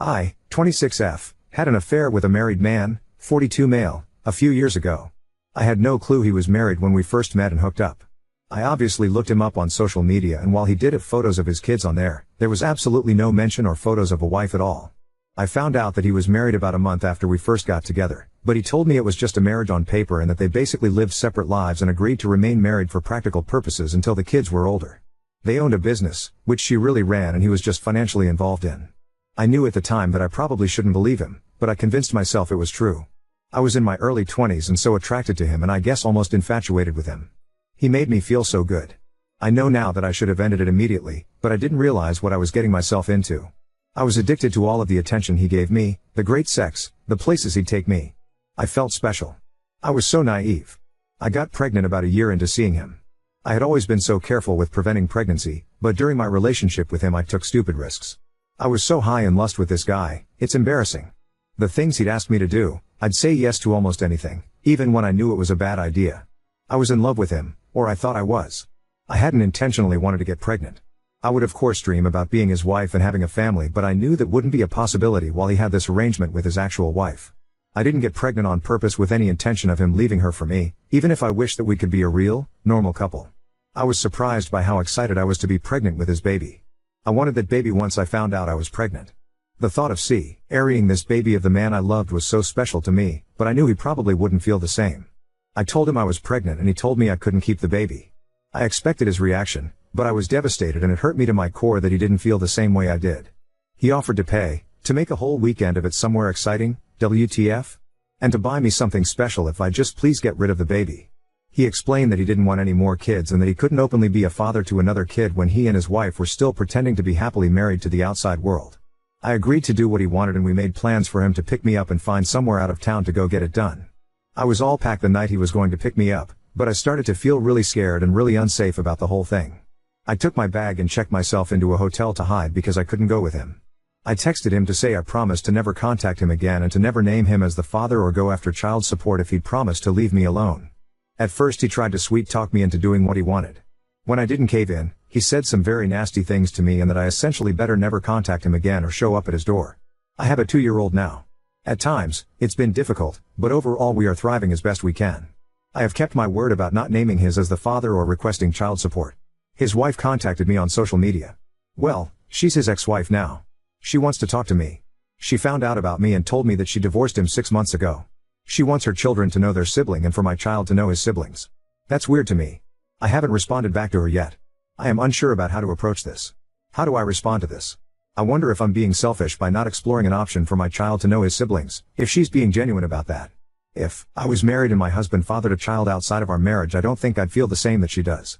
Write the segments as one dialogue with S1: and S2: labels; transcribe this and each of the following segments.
S1: I, 26F, had an affair with a married man, 42 male, a few years ago. I had no clue he was married when we first met and hooked up. I obviously looked him up on social media, and while he did have photos of his kids on there was absolutely no mention or photos of a wife at all. I found out that he was married about a month after we first got together, but he told me it was just a marriage on paper and that they basically lived separate lives and agreed to remain married for practical purposes until the kids were older. They owned a business, which she really ran, and he was just financially involved in. I knew at the time that I probably shouldn't believe him, but I convinced myself it was true. I was in my early 20s and so attracted to him, and I guess almost infatuated with him. He made me feel so good. I know now that I should have ended it immediately, but I didn't realize what I was getting myself into. I was addicted to all of the attention he gave me, the great sex, the places he'd take me. I felt special. I was so naive. I got pregnant about a year into seeing him. I had always been so careful with preventing pregnancy, but during my relationship with him I took stupid risks. I was so high in lust with this guy, it's embarrassing. The things he'd ask me to do, I'd say yes to almost anything, even when I knew it was a bad idea. I was in love with him, or I thought I was. I hadn't intentionally wanted to get pregnant. I would of course dream about being his wife and having a family, but I knew that wouldn't be a possibility while he had this arrangement with his actual wife. I didn't get pregnant on purpose with any intention of him leaving her for me, even if I wished that we could be a real, normal couple. I was surprised by how excited I was to be pregnant with his baby. I wanted that baby once I found out I was pregnant. The thought of carrying this baby of the man I loved was so special to me, but I knew he probably wouldn't feel the same. I told him I was pregnant and he told me I couldn't keep the baby. I expected his reaction, but I was devastated, and it hurt me to my core that he didn't feel the same way I did. He offered to pay, to make a whole weekend of it somewhere exciting, WTF? And to buy me something special if I just please get rid of the baby. He explained that he didn't want any more kids and that he couldn't openly be a father to another kid when he and his wife were still pretending to be happily married to the outside world. I agreed to do what he wanted, and we made plans for him to pick me up and find somewhere out of town to go get it done. I was all packed the night he was going to pick me up, but I started to feel really scared and really unsafe about the whole thing. I took my bag and checked myself into a hotel to hide because I couldn't go with him. I texted him to say I promised to never contact him again and to never name him as the father or go after child support if he'd promised to leave me alone. At first he tried to sweet talk me into doing what he wanted. When I didn't cave in, he said some very nasty things to me and that I essentially better never contact him again or show up at his door. I have a 2-year-old now. At times, it's been difficult, but overall we are thriving as best we can. I have kept my word about not naming his as the father or requesting child support. His wife contacted me on social media. Well, she's his ex-wife now. She wants to talk to me. She found out about me and told me that she divorced him 6 months ago. She wants her children to know their sibling and for my child to know his siblings. That's weird to me. I haven't responded back to her yet. I am unsure about how to approach this. How do I respond to this? I wonder if I'm being selfish by not exploring an option for my child to know his siblings, if she's being genuine about that. If I was married and my husband fathered a child outside of our marriage, I don't think I'd feel the same that she does.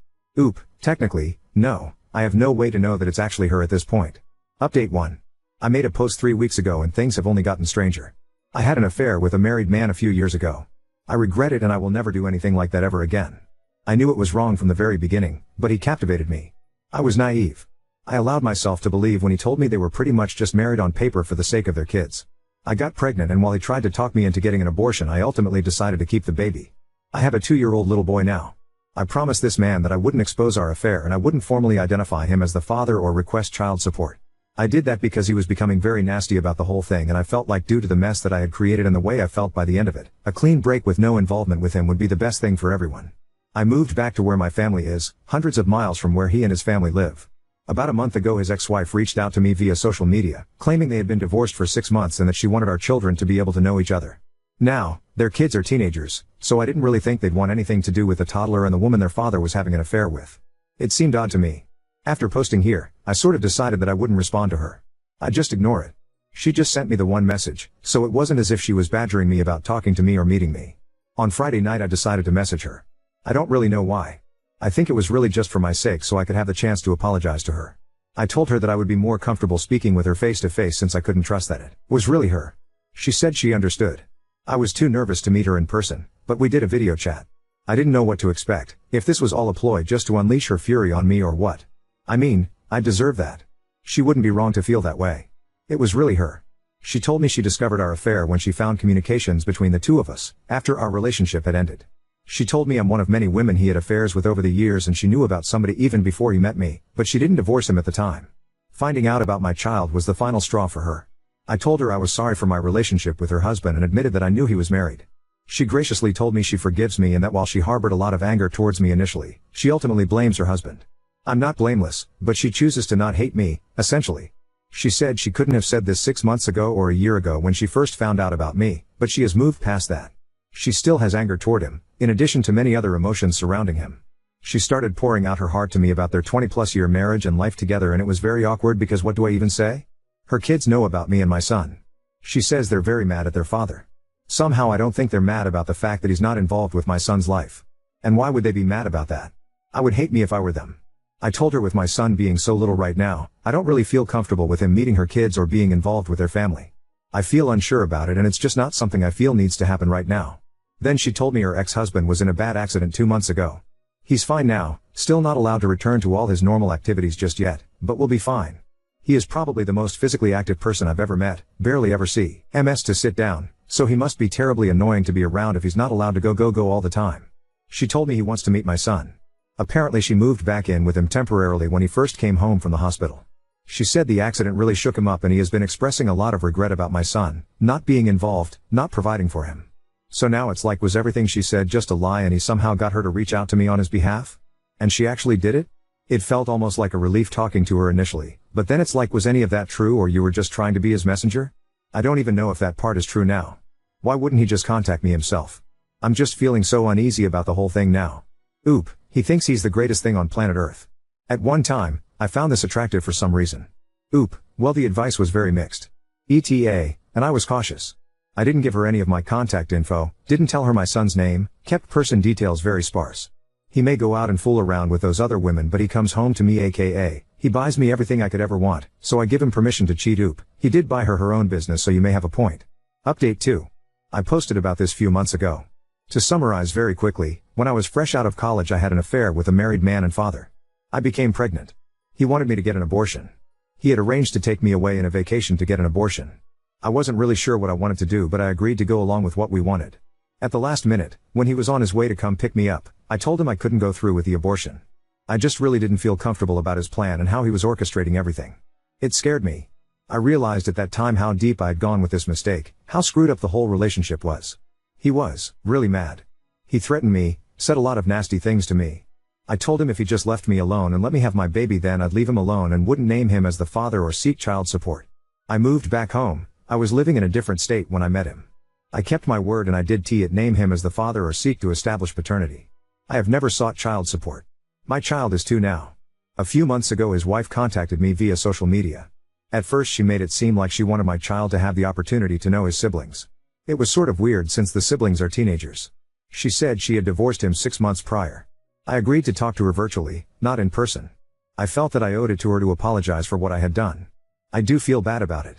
S1: Technically, no, I have no way to know that it's actually her at this point. Update 1. I made a post 3 weeks ago and things have only gotten stranger. I had an affair with a married man a few years ago. I regret it and I will never do anything like that ever again. I knew it was wrong from the very beginning, but he captivated me. I was naive. I allowed myself to believe when he told me they were pretty much just married on paper for the sake of their kids. I got pregnant, and while he tried to talk me into getting an abortion, I ultimately decided to keep the baby. I have a 2-year-old little boy now. I promised this man that I wouldn't expose our affair and I wouldn't formally identify him as the father or request child support. I did that because he was becoming very nasty about the whole thing, and I felt like due to the mess that I had created and the way I felt by the end of it, a clean break with no involvement with him would be the best thing for everyone. I moved back to where my family is, hundreds of miles from where he and his family live. About a month ago his ex-wife reached out to me via social media, claiming they had been divorced for 6 months and that she wanted our children to be able to know each other. Now, their kids are teenagers, so I didn't really think they'd want anything to do with the toddler and the woman their father was having an affair with. It seemed odd to me. After posting here, I sort of decided that I wouldn't respond to her. I'd just ignore it. She just sent me the one message, so it wasn't as if she was badgering me about talking to me or meeting me. On Friday night I decided to message her. I don't really know why. I think it was really just for my sake so I could have the chance to apologize to her. I told her that I would be more comfortable speaking with her face to face since I couldn't trust that it was really her. She said she understood. I was too nervous to meet her in person, but we did a video chat. I didn't know what to expect, if this was all a ploy just to unleash her fury on me or what. I mean, I deserve that. She wouldn't be wrong to feel that way. It was really her. She told me she discovered our affair when she found communications between the two of us, after our relationship had ended. She told me I'm one of many women he had affairs with over the years, and she knew about somebody even before he met me, but she didn't divorce him at the time. Finding out about my child was the final straw for her. I told her I was sorry for my relationship with her husband and admitted that I knew he was married. She graciously told me she forgives me and that while she harbored a lot of anger towards me initially, she ultimately blames her husband. I'm not blameless, but she chooses to not hate me, essentially. She said she couldn't have said this 6 months ago or a year ago when she first found out about me, but she has moved past that. She still has anger toward him, in addition to many other emotions surrounding him. She started pouring out her heart to me about their 20-plus year marriage and life together, and it was very awkward because what do I even say? Her kids know about me and my son. She says they're very mad at their father. Somehow I don't think they're mad about the fact that he's not involved with my son's life. And why would they be mad about that? I would hate me if I were them. I told her with my son being so little right now, I don't really feel comfortable with him meeting her kids or being involved with their family. I feel unsure about it and it's just not something I feel needs to happen right now. Then she told me her ex-husband was in a bad accident 2 months ago. He's fine now, still not allowed to return to all his normal activities just yet, but will be fine. He is probably the most physically active person I've ever met, barely ever see MS to sit down, so he must be terribly annoying to be around if he's not allowed to go all the time. She told me he wants to meet my son. Apparently she moved back in with him temporarily when he first came home from the hospital. She said the accident really shook him up and he has been expressing a lot of regret about my son, not being involved, not providing for him. So now it's like was everything she said just a lie and he somehow got her to reach out to me on his behalf? And she actually did it? It felt almost like a relief talking to her initially, but then it's like was any of that true or you were just trying to be his messenger? I don't even know if that part is true now. Why wouldn't he just contact me himself? I'm just feeling so uneasy about the whole thing now. Oop, he thinks he's the greatest thing on planet Earth. At one time, I found this attractive for some reason. Oop, well the advice was very mixed. ETA, and I was cautious. I didn't give her any of my contact info, didn't tell her my son's name, kept person details very sparse. He may go out and fool around with those other women but he comes home to me aka, he buys me everything I could ever want, so I give him permission to cheat. Oop, he did buy her own business so you may have a point. Update 2. I posted about this few months ago. To summarize very quickly, when I was fresh out of college I had an affair with a married man and father. I became pregnant. He wanted me to get an abortion. He had arranged to take me away in a vacation to get an abortion. I wasn't really sure what I wanted to do but I agreed to go along with what we wanted. At the last minute, when he was on his way to come pick me up, I told him I couldn't go through with the abortion. I just really didn't feel comfortable about his plan and how he was orchestrating everything. It scared me. I realized at that time how deep I had gone with this mistake, how screwed up the whole relationship was. He was really mad. He threatened me, said a lot of nasty things to me. I told him if he just left me alone and let me have my baby then I'd leave him alone and wouldn't name him as the father or seek child support. I moved back home. I was living in a different state when I met him. I kept my word and I did name him as the father or seek to establish paternity. I have never sought child support. My child is 2 now. A few months ago his wife contacted me via social media. At first she made it seem like she wanted my child to have the opportunity to know his siblings. It was sort of weird since the siblings are teenagers. She said she had divorced him 6 months prior. I agreed to talk to her virtually, not in person. I felt that I owed it to her to apologize for what I had done. I do feel bad about it.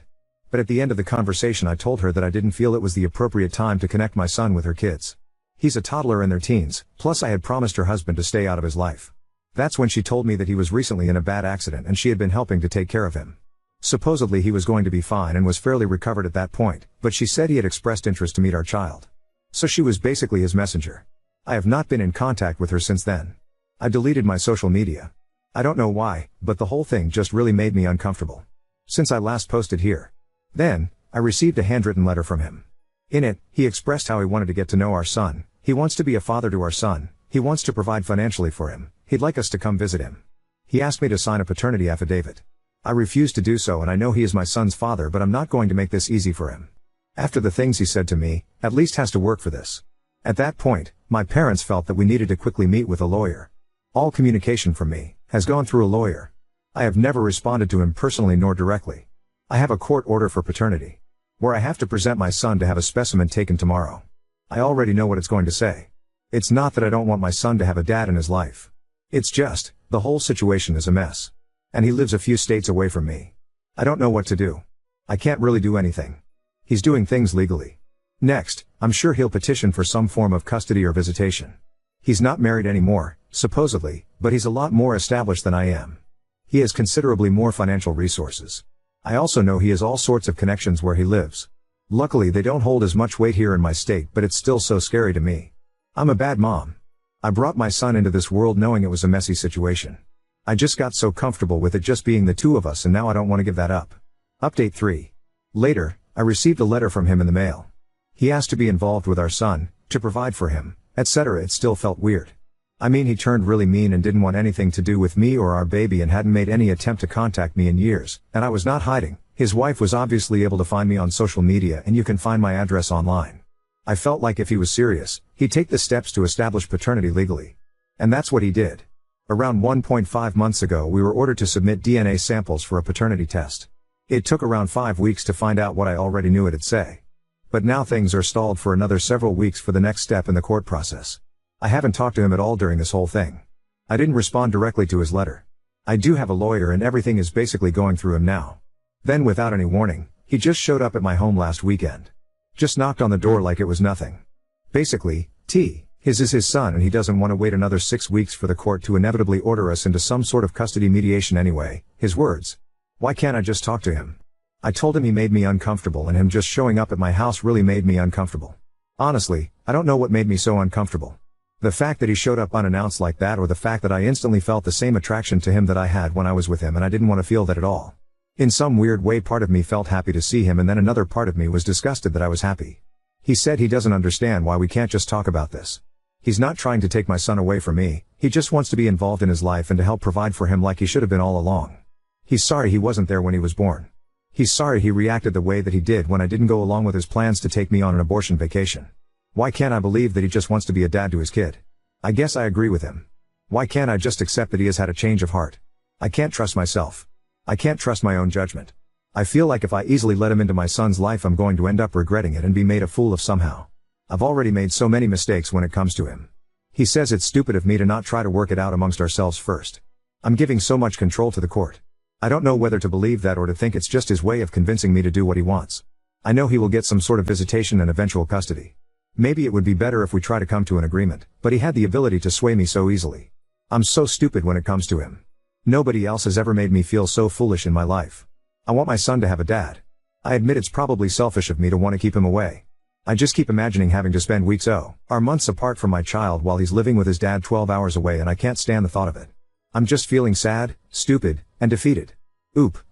S1: But at the end of the conversation I told her that I didn't feel it was the appropriate time to connect my son with her kids. He's a toddler in their teens, plus I had promised her husband to stay out of his life. That's when she told me that he was recently in a bad accident and she had been helping to take care of him. Supposedly he was going to be fine and was fairly recovered at that point, but she said he had expressed interest to meet our child. So she was basically his messenger. I have not been in contact with her since then. I deleted my social media. I don't know why, but the whole thing just really made me uncomfortable. Since I last posted here. Then, I received a handwritten letter from him. In it, he expressed how he wanted to get to know our son, he wants to be a father to our son, he wants to provide financially for him, he'd like us to come visit him. He asked me to sign a paternity affidavit. I refused to do so and I know he is my son's father but I'm not going to make this easy for him. After the things he said to me, at least has to work for this. At that point, my parents felt that we needed to quickly meet with a lawyer. All communication from me has gone through a lawyer. I have never responded to him personally nor directly. I have a court order for paternity, where I have to present my son to have a specimen taken tomorrow. I already know what it's going to say. It's not that I don't want my son to have a dad in his life. It's just, the whole situation is a mess. And he lives a few states away from me. I don't know what to do. I can't really do anything. He's doing things legally. Next, I'm sure he'll petition for some form of custody or visitation. He's not married anymore, supposedly, but he's a lot more established than I am. He has considerably more financial resources. I also know he has all sorts of connections where he lives. Luckily they don't hold as much weight here in my state but it's still so scary to me. I'm a bad mom. I brought my son into this world knowing it was a messy situation. I just got so comfortable with it just being the 2 of us and now I don't want to give that up. Update 3. Later, I received a letter from him in the mail. He asked to be involved with our son, to provide for him, etc. It still felt weird. I mean, he turned really mean and didn't want anything to do with me or our baby and hadn't made any attempt to contact me in years, and I was not hiding. His wife was obviously able to find me on social media and you can find my address online. I felt like if he was serious, he'd take the steps to establish paternity legally. And that's what he did. Around 1.5 months ago we were ordered to submit DNA samples for a paternity test. It took around 5 weeks to find out what I already knew it'd say. But now things are stalled for another several weeks for the next step in the court process. I haven't talked to him at all during this whole thing. I didn't respond directly to his letter. I do have a lawyer and everything is basically going through him now. Then without any warning, he just showed up at my home last weekend. Just knocked on the door like it was nothing. Basically, his is his son and he doesn't want to wait another 6 weeks for the court to inevitably order us into some sort of custody mediation anyway, his words. Why can't I just talk to him? I told him he made me uncomfortable and him just showing up at my house really made me uncomfortable. Honestly, I don't know what made me so uncomfortable. The fact that he showed up unannounced like that or the fact that I instantly felt the same attraction to him that I had when I was with him and I didn't want to feel that at all. In some weird way part of me felt happy to see him and then another part of me was disgusted that I was happy. He said he doesn't understand why we can't just talk about this. He's not trying to take my son away from me, he just wants to be involved in his life and to help provide for him like he should have been all along. He's sorry he wasn't there when he was born. He's sorry he reacted the way that he did when I didn't go along with his plans to take me on an abortion vacation. Why can't I believe that he just wants to be a dad to his kid? I guess I agree with him. Why can't I just accept that he has had a change of heart? I can't trust myself. I can't trust my own judgment. I feel like if I easily let him into my son's life I'm going to end up regretting it and be made a fool of somehow. I've already made so many mistakes when it comes to him. He says it's stupid of me to not try to work it out amongst ourselves first. I'm giving so much control to the court. I don't know whether to believe that or to think it's just his way of convincing me to do what he wants. I know he will get some sort of visitation and eventual custody. Maybe it would be better if we try to come to an agreement, but he had the ability to sway me so easily. I'm so stupid when it comes to him. Nobody else has ever made me feel so foolish in my life. I want my son to have a dad. I admit it's probably selfish of me to want to keep him away. I just keep imagining having to spend weeks or months apart from my child while he's living with his dad 12 hours away and I can't stand the thought of it. I'm just feeling sad, stupid, and defeated.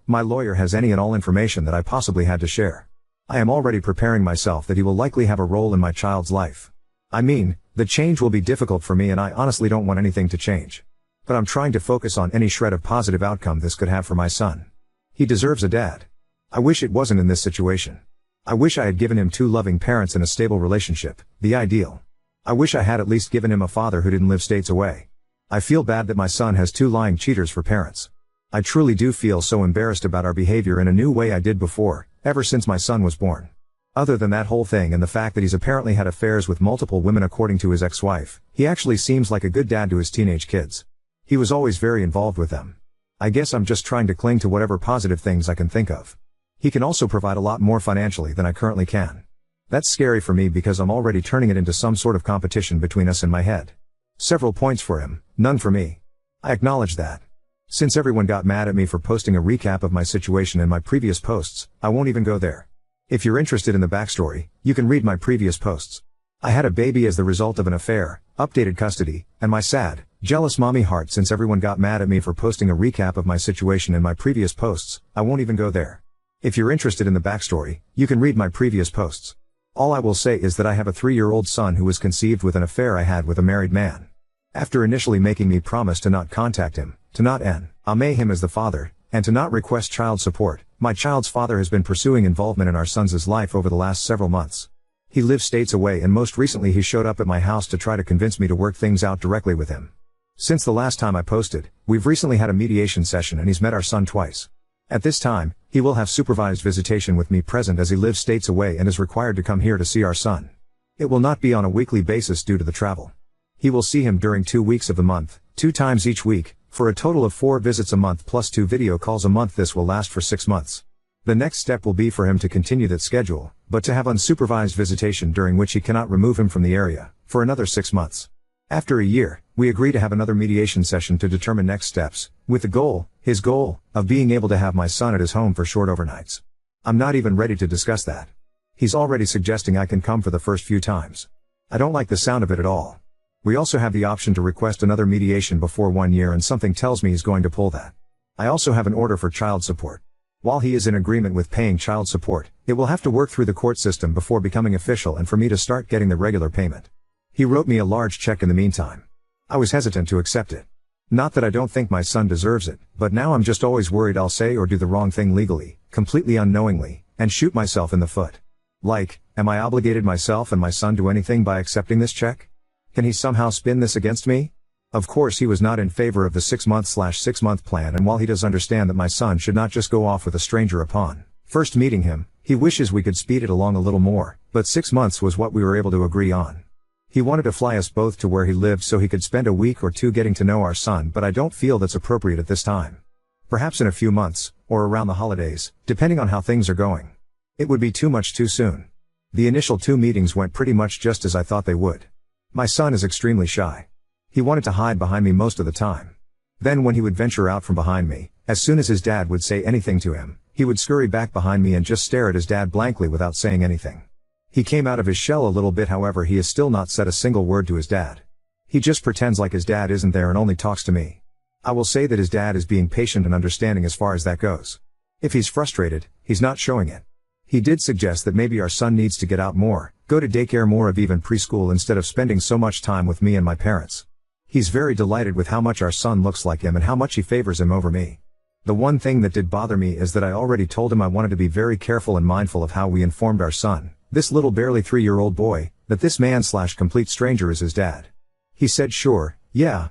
S1: My lawyer has any and all information that I possibly had to share. I am already preparing myself that he will likely have a role in my child's life. I mean, the change will be difficult for me and I honestly don't want anything to change. But I'm trying to focus on any shred of positive outcome this could have for my son. He deserves a dad. I wish it wasn't in this situation. I wish I had given him 2 loving parents in a stable relationship, the ideal. I wish I had at least given him a father who didn't live states away. I feel bad that my son has 2 lying cheaters for parents. I truly do feel so embarrassed about our behavior in a new way I did before, ever since my son was born. Other than that whole thing and the fact that he's apparently had affairs with multiple women according to his ex-wife, he actually seems like a good dad to his teenage kids. He was always very involved with them. I guess I'm just trying to cling to whatever positive things I can think of. He can also provide a lot more financially than I currently can. That's scary for me because I'm already turning it into some sort of competition between us in my head. Several points for him, none for me. I acknowledge that. Since everyone got mad at me for posting a recap of my situation in my previous posts, I won't even go there. If you're interested in the backstory, you can read my previous posts. I had a baby as the result of an affair, updated custody, and my sad, jealous mommy heart. Since everyone got mad at me for posting a recap of my situation in my previous posts, I won't even go there. If you're interested in the backstory, you can read my previous posts. All I will say is that I have a 3-year-old son who was conceived with an affair I had with a married man. After initially making me promise to not contact him, to not name him as the father, and to not request child support, my child's father has been pursuing involvement in our son's life over the last several months. He lives states away and most recently he showed up at my house to try to convince me to work things out directly with him. Since the last time I posted, we've recently had a mediation session and he's met our son twice. At this time, he will have supervised visitation with me present as he lives states away and is required to come here to see our son. It will not be on a weekly basis due to the travel. He will see him during 2 weeks of the month, 2 times each week, for a total of 4 visits a month plus 2 video calls a month. This will last for 6 months. The next step will be for him to continue that schedule, but to have unsupervised visitation during which he cannot remove him from the area, for another 6 months. After a year, we agree to have another mediation session to determine next steps, with the goal, his goal, of being able to have my son at his home for short overnights. I'm not even ready to discuss that. He's already suggesting I can come for the first few times. I don't like the sound of it at all. We also have the option to request another mediation before 1 year and something tells me he's going to pull that. I also have an order for child support. While he is in agreement with paying child support, it will have to work through the court system before becoming official and for me to start getting the regular payment. He wrote me a large check in the meantime. I was hesitant to accept it. Not that I don't think my son deserves it, but now I'm just always worried I'll say or do the wrong thing legally, completely unknowingly, and shoot myself in the foot. Like, am I obligated myself and my son to anything by accepting this check? Can he somehow spin this against me? Of course he was not in favor of the 6-month plan, and while he does understand that my son should not just go off with a stranger upon first meeting him, he wishes we could speed it along a little more, but 6 months was what we were able to agree on. He wanted to fly us both to where he lived so he could spend a week or two getting to know our son, but I don't feel that's appropriate at this time. Perhaps in a few months, or around the holidays, depending on how things are going. It would be too much too soon. The initial 2 meetings went pretty much just as I thought they would. My son is extremely shy. He wanted to hide behind me most of the time. Then when he would venture out from behind me, as soon as his dad would say anything to him, he would scurry back behind me and just stare at his dad blankly without saying anything. He came out of his shell a little bit, however he has still not said a single word to his dad. He just pretends like his dad isn't there and only talks to me. I will say that his dad is being patient and understanding as far as that goes. If he's frustrated, he's not showing it. He did suggest that maybe our son needs to get out more, go to daycare more of even preschool instead of spending so much time with me and my parents. He's very delighted with how much our son looks like him and how much he favors him over me. The one thing that did bother me is that I already told him I wanted to be very careful and mindful of how we informed our son, this little barely 3-year-old boy, that this man/complete stranger is his dad. He said sure, yeah.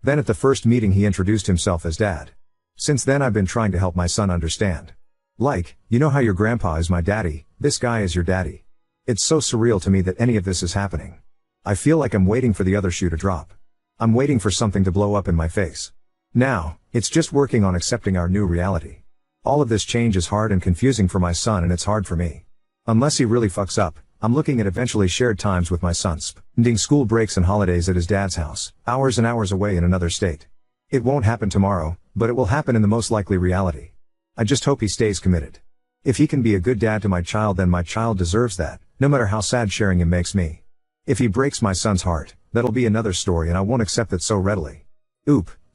S1: Then at the first meeting he introduced himself as dad. Since then I've been trying to help my son understand. Like, you know how your grandpa is my daddy, this guy is your daddy. It's so surreal to me that any of this is happening. I feel like I'm waiting for the other shoe to drop. I'm waiting for something to blow up in my face. Now, it's just working on accepting our new reality. All of this change is hard and confusing for my son, and it's hard for me. Unless he really fucks up, I'm looking at eventually shared times with my son spending school breaks and holidays at his dad's house, hours and hours away in another state. It won't happen tomorrow, but it will happen in the most likely reality. I just hope he stays committed. If he can be a good dad to my child, then my child deserves that, no matter how sad sharing him makes me. If he breaks my son's heart, that'll be another story, and I won't accept it so readily.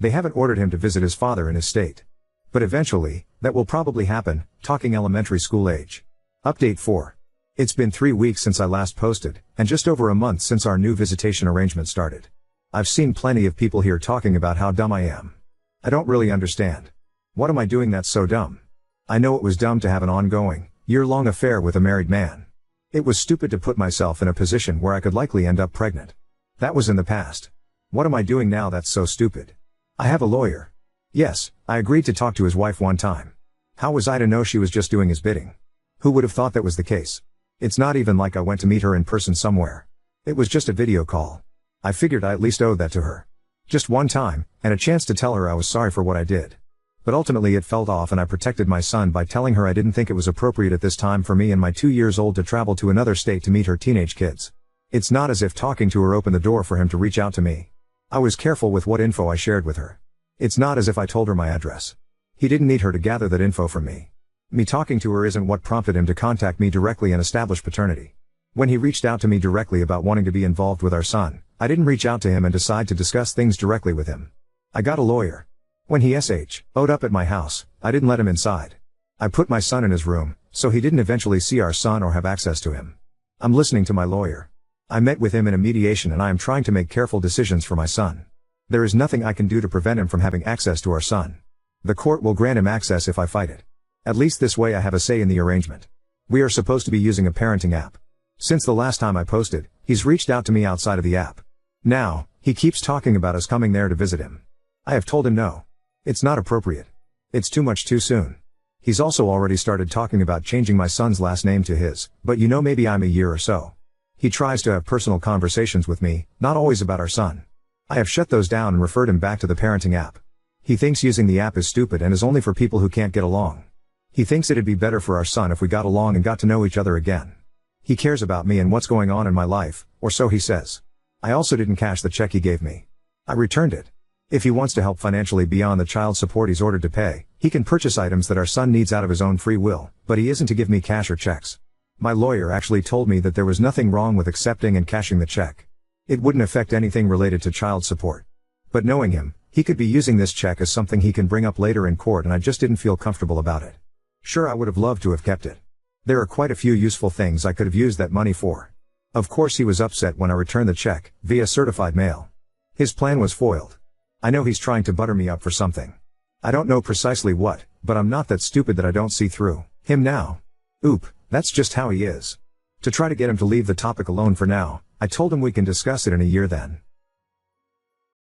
S1: They haven't ordered him to visit his father in his state. But eventually, that will probably happen, talking elementary school age. Update 4. It's been 3 weeks since I last posted, and just over a month since our new visitation arrangement started. I've seen plenty of people here talking about how dumb I am. I don't really understand. What am I doing that's so dumb? I know it was dumb to have an ongoing, year-long affair with a married man. It was stupid to put myself in a position where I could likely end up pregnant. That was in the past. What am I doing now that's so stupid? I have a lawyer. Yes, I agreed to talk to his wife one time. How was I to know she was just doing his bidding? Who would have thought that was the case? It's not even like I went to meet her in person somewhere. It was just a video call. I figured I at least owed that to her. Just one time, and a chance to tell her I was sorry for what I did. But ultimately it felt off, and I protected my son by telling her I didn't think it was appropriate at this time for me and my 2 years old to travel to another state to meet her teenage kids. It's not as if talking to her opened the door for him to reach out to me. I was careful with what info I shared with her. It's not as if I told her my address. He didn't need her to gather that info from me. Me talking to her isn't what prompted him to contact me directly and establish paternity. When he reached out to me directly about wanting to be involved with our son, I didn't reach out to him and decide to discuss things directly with him. I got a lawyer. When he showed up at my house, I didn't let him inside. I put my son in his room, so he didn't eventually see our son or have access to him. I'm listening to my lawyer. I met with him in a mediation, and I am trying to make careful decisions for my son. There is nothing I can do to prevent him from having access to our son. The court will grant him access if I fight it. At least this way I have a say in the arrangement. We are supposed to be using a parenting app. Since the last time I posted, he's reached out to me outside of the app. Now, he keeps talking about us coming there to visit him. I have told him no. It's not appropriate. It's too much too soon. He's also already started talking about changing my son's last name to his, but maybe I'm a year or so. He tries to have personal conversations with me, not always about our son. I have shut those down and referred him back to the parenting app. He thinks using the app is stupid and is only for people who can't get along. He thinks it'd be better for our son if we got along and got to know each other again. He cares about me and what's going on in my life, or so he says. I also didn't cash the check he gave me. I returned it. If he wants to help financially beyond the child support he's ordered to pay, he can purchase items that our son needs out of his own free will, but he isn't to give me cash or checks. My lawyer actually told me that there was nothing wrong with accepting and cashing the check. It wouldn't affect anything related to child support. But knowing him, he could be using this check as something he can bring up later in court, and I just didn't feel comfortable about it. Sure, I would have loved to have kept it. There are quite a few useful things I could have used that money for. Of course he was upset when I returned the check, via certified mail. His plan was foiled. I know he's trying to butter me up for something. I don't know precisely what, but I'm not that stupid that I don't see through him now. Oop, that's just how he is. To try to get him to leave the topic alone for now, I told him we can discuss it in a year then.